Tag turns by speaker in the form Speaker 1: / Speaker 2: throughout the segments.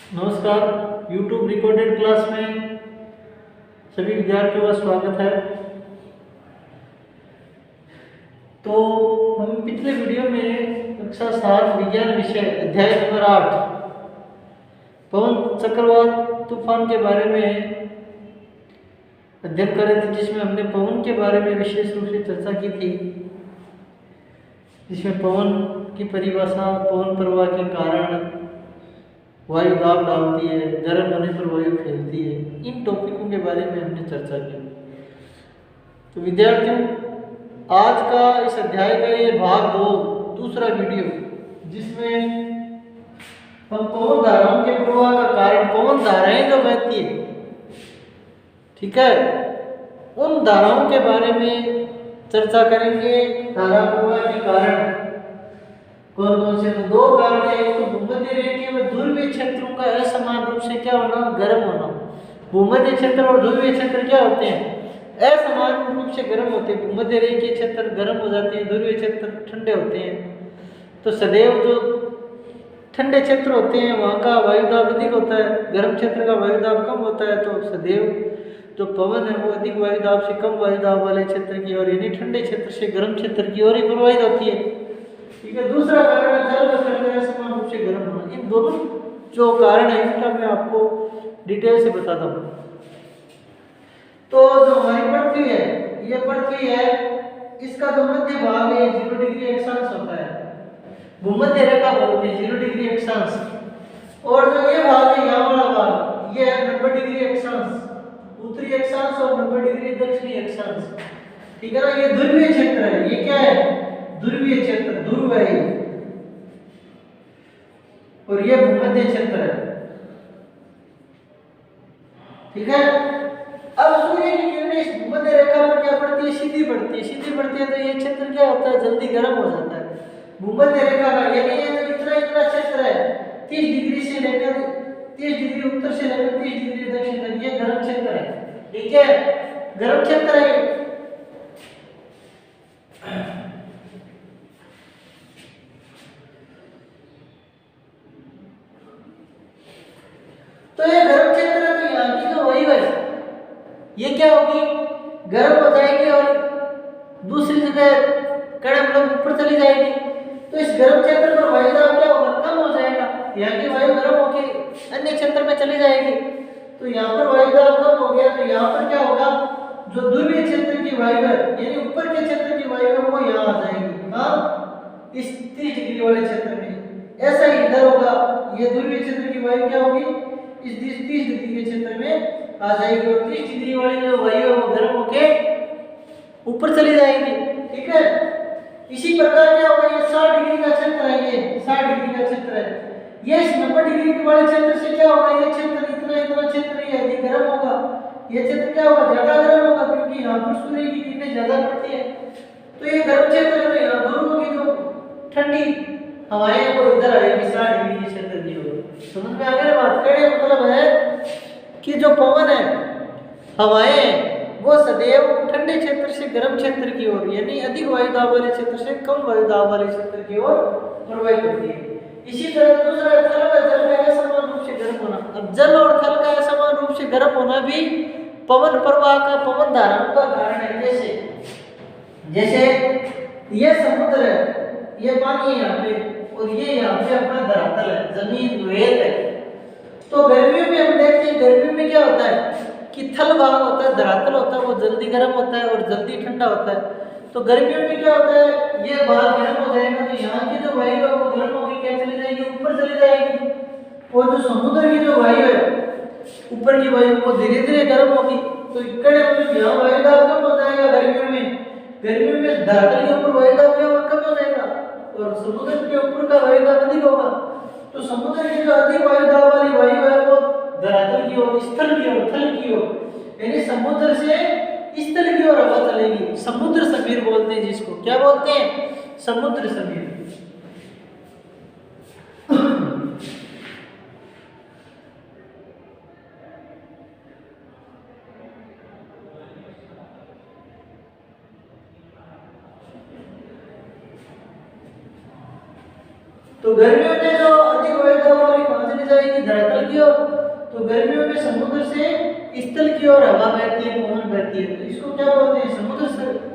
Speaker 1: नमस्कार। YouTube recorded class में सभी विद्यार्थियों का स्वागत है। तो हम पिछले वीडियो में कक्षा 7 विज्ञान विषय अध्याय नंबर 8 पवन चक्रवात तूफान के बारे में अध्ययन कर रहे थे, जिसमें हमने पवन के बारे में विशेष रूप से चर्चा की थी, जिसमें पवन की परिभाषा, पवन प्रवाह के कारण, वायु दाब डालती है, गर्म होने पर वायु फैलती है, इन टॉपिकों के बारे में हमने चर्चा की। तो विद्यार्थियों, आज का इस अध्याय का ये भाग 2 दूसरा वीडियो, जिसमें हम पवन धाराओं के प्रवाह का कारण, पवन धाराएं जो बहती है, ठीक है, उन धाराओं के बारे में चर्चा करेंगे। धारा प्रवाह के कारण कौन कौन से? तो 2 कारण है। एक तो भूमध्य रेखीय व ध्रुवीय क्षेत्रों का असमान रूप से क्या होना, गर्म होना। भूमध्य क्षेत्र और ध्रुवीय क्षेत्र क्या होते हैं? असमान रूप से गर्म होते हैं। भूमध्य रेखीय क्षेत्र गर्म हो जाते हैं, ध्रुवीय क्षेत्र ठंडे होते हैं। तो सदैव जो ठंडे क्षेत्र होते हैं वहाँ का वायुदाब अधिक होता है, गर्म क्षेत्र का वायुदाब कम होता है। तो सदैव जो पवन है वो अधिक वायुदाब से कम वायुदाब वाले क्षेत्र की ओर, यानी ठंडे क्षेत्र से गर्म क्षेत्र की ओर ही प्रवाहित होती है। ठीक है। दूसरा कारण है जल व थल का समान रूप से गर्म होना। इन दोनों जो कारण है इनका मैं आपको डिटेल से बताता हूँ। तो जो हमारी पृथ्वी है, ये पृथ्वी है, इसका जो मध्य भाग है 0 डिग्री अक्षांश होता है, भूमध्य रेखा बोलते हैं 0 डिग्री अक्षांश। और जो ये भाग है, यहाँ वाला भाग, ये है 90 डिग्री अक्षांश उत्तरी अक्षांश और 90 डिग्री दक्षिणी अक्षांश। ठीक है ना। ये ध्रुवीय क्षेत्र है। ये क्या है? ध्रुवीय क्षेत्र, ध्रुव है। और ये भूमध्य क्षेत्र है। ठीक है। अब सूर्य की किरणें इस भूमध्य रेखा पर क्या पड़ती है? सीधी पड़ती है। सीधी पड़ती है तो ये क्षेत्र क्या होता है? जल्दी गर्म हो जाता है। भूमध्य रेखा का यानी ये जो इतना क्षेत्र है 30 डिग्री से लेकर 30 डिग्री उत्तर से लेकर 30 डिग्री दक्षिण तक, ये गर्म क्षेत्र है। ठीक है, गर्म क्षेत्र है। तो ये गर्म क्षेत्र है, तो यहाँ की जो वायु है ये क्या होगी? गर्म हो जाएगी और दूसरी जगह कड़क ऊपर चली जाएगी। तो इस गर्म क्षेत्र पर वायु दाब क्या होगा? कम हो जाएगा। यहाँ की वायु गर्म होकर अन्य क्षेत्र में चली जाएगी। तो यहाँ पर वायु दाब कम हो गया, तो यहाँ पर क्या होगा? जो ध्रुवीय क्षेत्र की वायु है, यानी ऊपर के क्षेत्र की वायु है, वो यहाँ आ जाएगी। हाँ, इस 30 डिग्री वाले क्षेत्र में। ऐसा ही इधर होगा, ये ध्रुवीय क्षेत्र की वायु क्या होगी? इस 30 डिग्री के क्षेत्र में आ जाएगी और 30 डिग्री वाली जो वायु है वो गर्म होके ऊपर चली जाएगी। ठीक है। इसी प्रकार क्या होगा? ये 60 डिग्री का क्षेत्र है, ये 60 डिग्री का क्षेत्र है। ये इस 90 डिग्री वाले क्षेत्र से क्या होगा? ये क्षेत्र इतना क्षेत्र ही अधिक गर्म होगा। ये क्षेत्र क्या होगा? ज्यादा गर्म होगा, क्योंकि यहाँ पर सूर्य की किरणें ज्यादा पड़ती है। तो ये गर्म क्षेत्र है, तो यहाँ दोनों की जो ठंडी हवाएं वो इधर आएगी 60 डिग्री के क्षेत्र की ओर। समझ में आ गया बात? कहने मतलब है कि जो पवन है, हवाएं, वो सदैव ठंडे क्षेत्र से गर्म क्षेत्र की ओर, यानी अधिक वायुदाब वाले क्षेत्र से कम वायुदाब वाले क्षेत्र की ओर प्रवाहित होती है। इसी तरह दूसरा थल व जल का असमान रूप से गर्म होना। अब जल और थल का असमान रूप से गर्म होना भी पवन प्रवाह का, पवन धाराओं का कारण है। जैसे ये समुद्र है, ये पानी है यहाँ पे, और ये यहाँ पे अपना धरातल है, जमीन, रेत है। तो गर्मियों में हम देखते हैं, गर्मियों में क्या होता है कि थल भाग होता है, धरातल होता है, वो जल्दी गर्म होता है और जल्दी ठंडा होता है। तो गर्मियों में क्या होता है? ये भाग गर्म हो जाएगा, तो यहाँ की जो वायु है वो गर्म होकर क्या चली जाएगी? ऊपर चली जाएगी। और जो समुद्र की जो वायु है, ऊपर की वायु, वो धीरे धीरे गर्म होगी। तो इकड़े यहाँ वायुदाब कम हो जाएगा गर्मियों में। गर्मियों में धरातल के ऊपर वायुदाब क्या होगा? कम हो जाएगा, और समुद्र के ऊपर का वायुदाब अधिक होगा। तो समुद्र की जो अधिक वायुदाब वाली वायु है वो धरातल की ओर, स्थल की ओर, थल की ओर, यानी समुद्र से स्थल की ओर हवा चलेगी। समुद्र समीर बोलते हैं जिसको। क्या बोलते हैं? समुद्र समीर। तो गर्मियों में जो अधिक वायुदाब वाली कौन चली जाएगी? धरातल की ओर, तो गर्मियों में समुद्र से स्थल की ओर हवा बहती है, पवन बहती है, तो इसको क्या बोलते हैं, समुद्र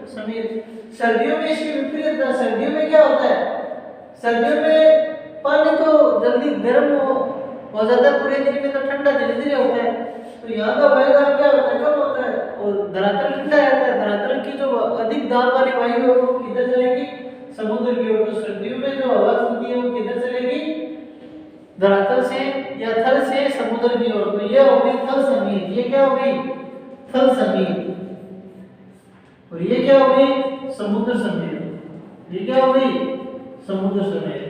Speaker 1: समीर। सर्दियों में इसकी विपरीत था। सर्दियों में क्या होता है, सर्दियों में पानी तो जल्दी गर्म हो जाता है, पूरे दिन में तो ठंडा धीरे धीरे होता है, तो यहाँ का वायुदाब क्या होता है, कम होता है और धरातल ठंडा रहता है। धरातल की जो अधिक दाब वाली वायु है वो किधर चलेगी, समुद्र की ओर। तो सर्दियों में जो हवा चलती है वो किधर चलेगी, धरातल से या थल से समुद्र की ओर। तो ये हो गई थल समीर, ये क्या हो गई, थल समीर, और ये क्या हो गई, समुद्र समीर। ये क्या हो गई, समुद्र समीर।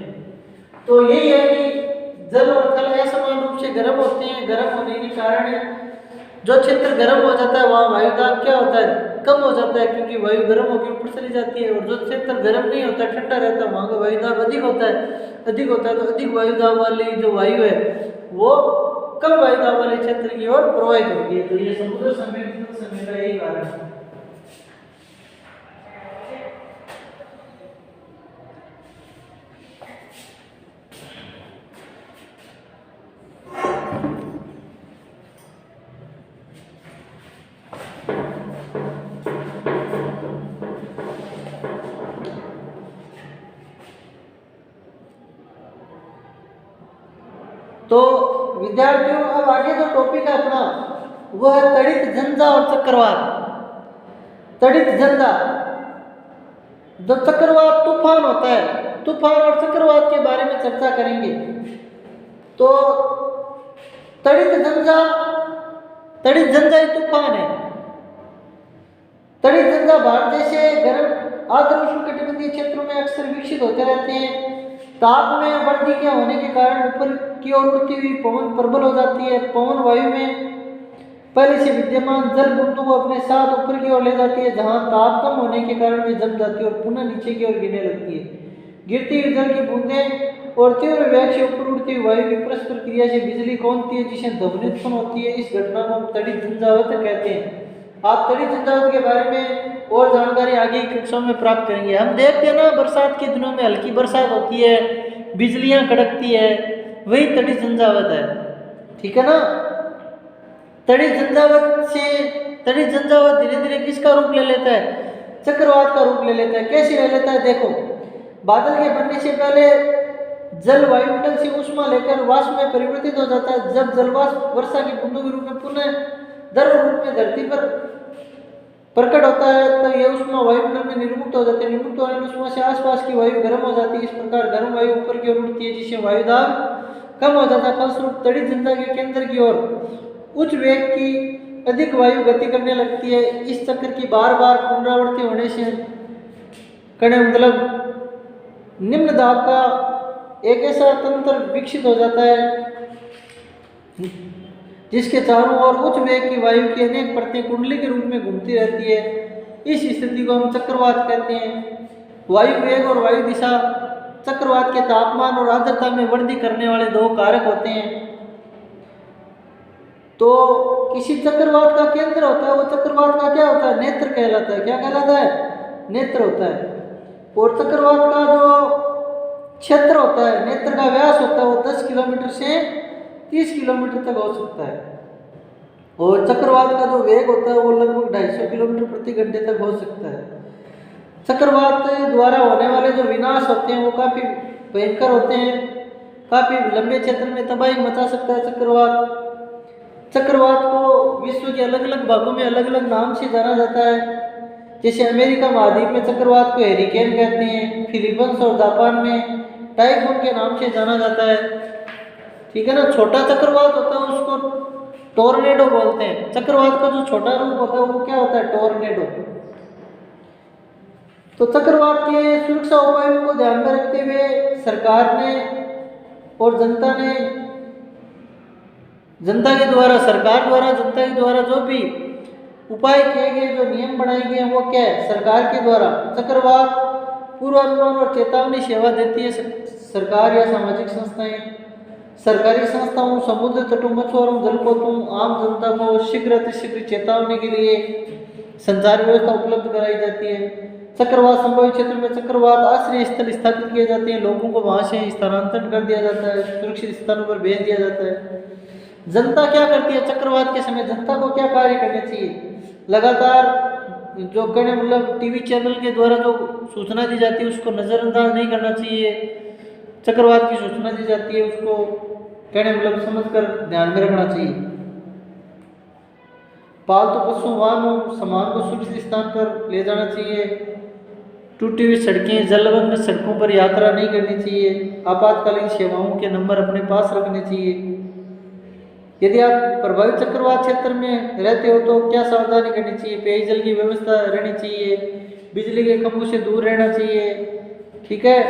Speaker 1: तो यही है कि जल और थल असमान रूप से गर्म होते हैं। गर्म होने के कारण जो क्षेत्र गर्म हो जाता है वहाँ वायुदाब क्या होता है, कम हो जाता है, क्योंकि वायु गर्म होकर ऊपर चली जाती है। और जो क्षेत्र गर्म नहीं होता, ठंडा रहता है, वहाँ का वायुदाब अधिक होता है। अधिक होता है तो अधिक वायुदाब वाली जो वायु है वो कम वायुदाब वाले क्षेत्र की ओर प्रवाहित होती है। तो ये समुद्र समेत समय का यही कारण है। तो विद्यार्थियों अब आगे जो टॉपिक है अपना वो है तड़ित झंझा और चक्रवात। तड़ित झंझा, जब चक्रवात तूफान होता है, तूफान और चक्रवात के बारे में चर्चा करेंगे। तो तड़ित झंझा, तड़ित झंझा एक तूफान है। तड़ित झंझा भारत जैसे गर्म आर्द्र उष्णकटिबंधीय क्षेत्रों में अक्सर विकसित होते रहते हैं। ताप में वृद्धि के होने के कारण ऊपर की ओर उड़ती हुई पवन प्रबल हो जाती है। पवन वायु में पहले से विद्यमान जल बूंदों को अपने साथ ऊपर की ओर ले जाती है, जहां ताप कम होने के कारण वे जम जाती है और पुनः नीचे की ओर गिरने लगती है। गिरती हुई जल की बूंदें और तीव्र वेग से ऊपर उड़ती हुई वायु की परस्पर क्रिया से बिजली कौनती है, जिससे ध्वनि उत्पन्न होती है। इस घटना को हम तड़ित झंझावात कहते हैं। आप तड़ित झंझावात के बारे में और जानकारी आगे की कक्षाओं में प्राप्त करेंगे। हम देखते हैं ना, बरसात के दिनों में हल्की बरसात होती है, बिजलियां कड़कती है, वही तड़ित झंझावात है। ठीक है ना। तड़ित झंझावात से, तड़ित झंझावात धीरे धीरे किसका रूप ले लेता है, चक्रवात का रूप ले लेता है। कैसे ले लेता है, देखो, बादल के बनने से पहले जल वायुमंडल से ऊष्मा लेकर वाष्प में परिवर्तित हो जाता है। जब जलवाष्प वर्षा की बूंदों के रूप में पुनः द्रव रूप में धरती पर प्रकट होता है, तो यह ऊष्मा वायुमंडल में निर्मुक्त हो जाती है। निर्मुक्त होने ऊष्मा से आसपास की वायु गर्म हो जाती है। इस प्रकार गर्म वायु ऊपर की ओर उठती है, जिससे वायुदाब कम हो जाता है। फलस्वरूप तड़ित झंझा के केंद्र की ओर उच्च वेग की अधिक वायु गति करने लगती है। इस चक्र की बार बार पुनरावृत्ति होने से कणे मतलब निम्न दाब का एक ऐसा तंत्र विकसित हो जाता है जिसके चारों ओर उच्च वेग की वायु की अनेक परतें कुंडली के रूप में घूमती रहती है। इस स्थिति को हम चक्रवात कहते हैं। वायु वेग और वायु दिशा चक्रवात के तापमान और आर्द्रता में वृद्धि करने वाले दो कारक होते हैं। तो किसी चक्रवात का केंद्र होता है, वो चक्रवात का क्या होता है, नेत्र कहलाता है। क्या कहलाता है, नेत्र होता है। और चक्रवात का जो क्षेत्र होता है, नेत्र का व्यास होता है, वो 10 किलोमीटर से 30 किलोमीटर तक हो सकता है। और चक्रवात का जो वेग होता है वो लगभग 250 किलोमीटर प्रति घंटे तक हो सकता है। चक्रवात द्वारा होने वाले जो विनाश होते हैं वो काफ़ी भयंकर होते हैं। काफ़ी लंबे क्षेत्र में तबाही मचा सकता है चक्रवात। चक्रवात को विश्व के अलग अलग भागों में अलग अलग नाम से जाना जाता है। जैसे अमेरिका महाद्वीप में चक्रवात को हेरिकेन कहते हैं, फिलीपींस और जापान में टाइफून के नाम से जाना जाता है। ठीक है ना। छोटा चक्रवात होता है उसको टोर्नेडो बोलते हैं। चक्रवात का जो छोटा रूप होता है वो क्या होता है, टोर्नेडो। तो चक्रवात के सुरक्षा उपायों को ध्यान में रखते हुए सरकार ने और जनता के द्वारा जो भी उपाय किए गए, जो नियम बनाए गए हैं, वो क्या है, सरकार के द्वारा चक्रवात पूर्वानुमान और चेतावनी सेवा देती है सरकार या सामाजिक संस्थाएं। सरकारी संस्थाओं, समुद्र तटों, मछुआरों, जलपोतों, आम जनता को शीघ्र अतिशीघ्र चेतावनी के लिए संचार व्यवस्था उपलब्ध कराई जाती है। चक्रवात संभावित क्षेत्र में चक्रवात आश्रय स्थल स्थापित किए जाते हैं, लोगों को वहां से स्थानांतरण कर दिया जाता है, सुरक्षित स्थानों पर भेज दिया जाता है। जनता क्या करती है चक्रवात के समय, जनता को क्या कार्य करने चाहिए, लगातार जो कहने मतलब टीवी चैनल के द्वारा जो सूचना दी जाती है उसको नज़रअंदाज नहीं करना चाहिए। चक्रवात की सूचना दी जाती है उसको कहने मतलब समझ कर ध्यान में रखना चाहिए। पालतू पशु वाहनों सामान को सुरक्षित स्थान पर ले जाना चाहिए। टूटी हुई सड़कें जलमग्न सड़कों पर यात्रा नहीं करनी चाहिए। आपातकालीन सेवाओं के नंबर अपने पास रखने चाहिए। यदि आप प्रभावित चक्रवात क्षेत्र में रहते हो तो क्या सावधानी करनी चाहिए, पेयजल की व्यवस्था रहनी चाहिए, बिजली के खंभों से दूर रहना चाहिए। ठीक है,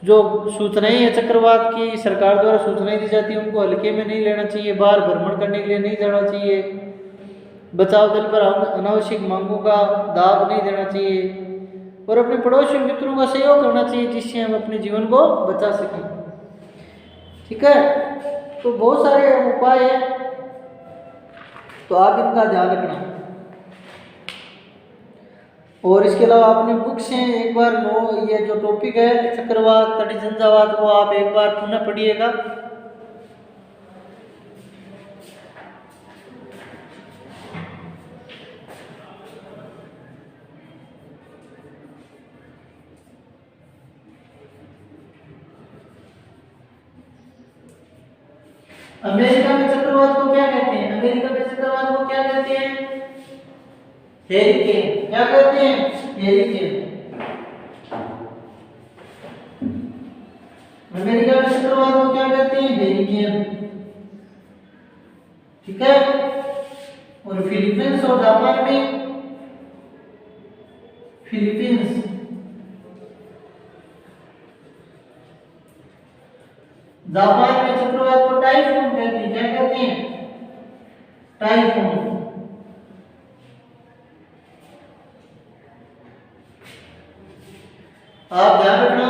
Speaker 1: जो सूचनाएं हैं चक्रवात की सरकार द्वारा सूचनाएं दी जाती है उनको हल्के में नहीं लेना चाहिए, बाहर भ्रमण करने के लिए नहीं जाना चाहिए, बचाव दल पर अनावश्यक मांगों का दाब नहीं देना चाहिए और अपने पड़ोसी मित्रों का सहयोग करना चाहिए जिससे हम अपने जीवन को बचा सकें। ठीक है, तो बहुत सारे उपाय हैं तो आप इनका ध्यान रखना। और इसके अलावा अपनी बुक्स हैं एक बार ये जो टॉपिक है चक्रवात तटीय झंझावात वो आप एक बार पुनः पढ़िएगा। अमेरिका के चक्रवात को क्या कहते हैं, अमेरिका के चक्रवात को क्या कहते हैं, हेरिकेन। क्या कहते हैं, हेरिकेन। अमेरिका के चक्रवात को क्या कहते हैं, हेरिकेन। ठीक है, और फिलीपींस और जापान में, फिलीपींस जापान में चक्रवात को टाइफून कहते हैं। क्या कहते हैं, टाइफून। आप ध्यान रखना।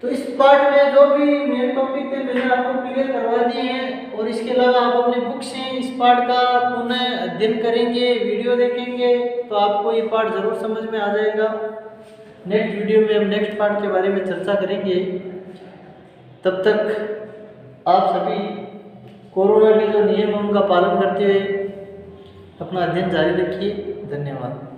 Speaker 1: तो इस पार्ट में जो भी मेन टॉपिक थे मैंने आपको क्लियर करवा दिए हैं और इसके अलावा आप अपने बुक से इस पार्ट का पुनः अध्ययन करेंगे, वीडियो देखेंगे तो आपको ये पार्ट जरूर समझ में आ जाएगा। नेक्स्ट वीडियो में हम नेक्स्ट पार्ट के बारे में चर्चा करेंगे। तब तक आप सभी कोरोना के जो नियम है उनका पालन करते हुए अपना अध्ययन जारी रखिए। धन्यवाद।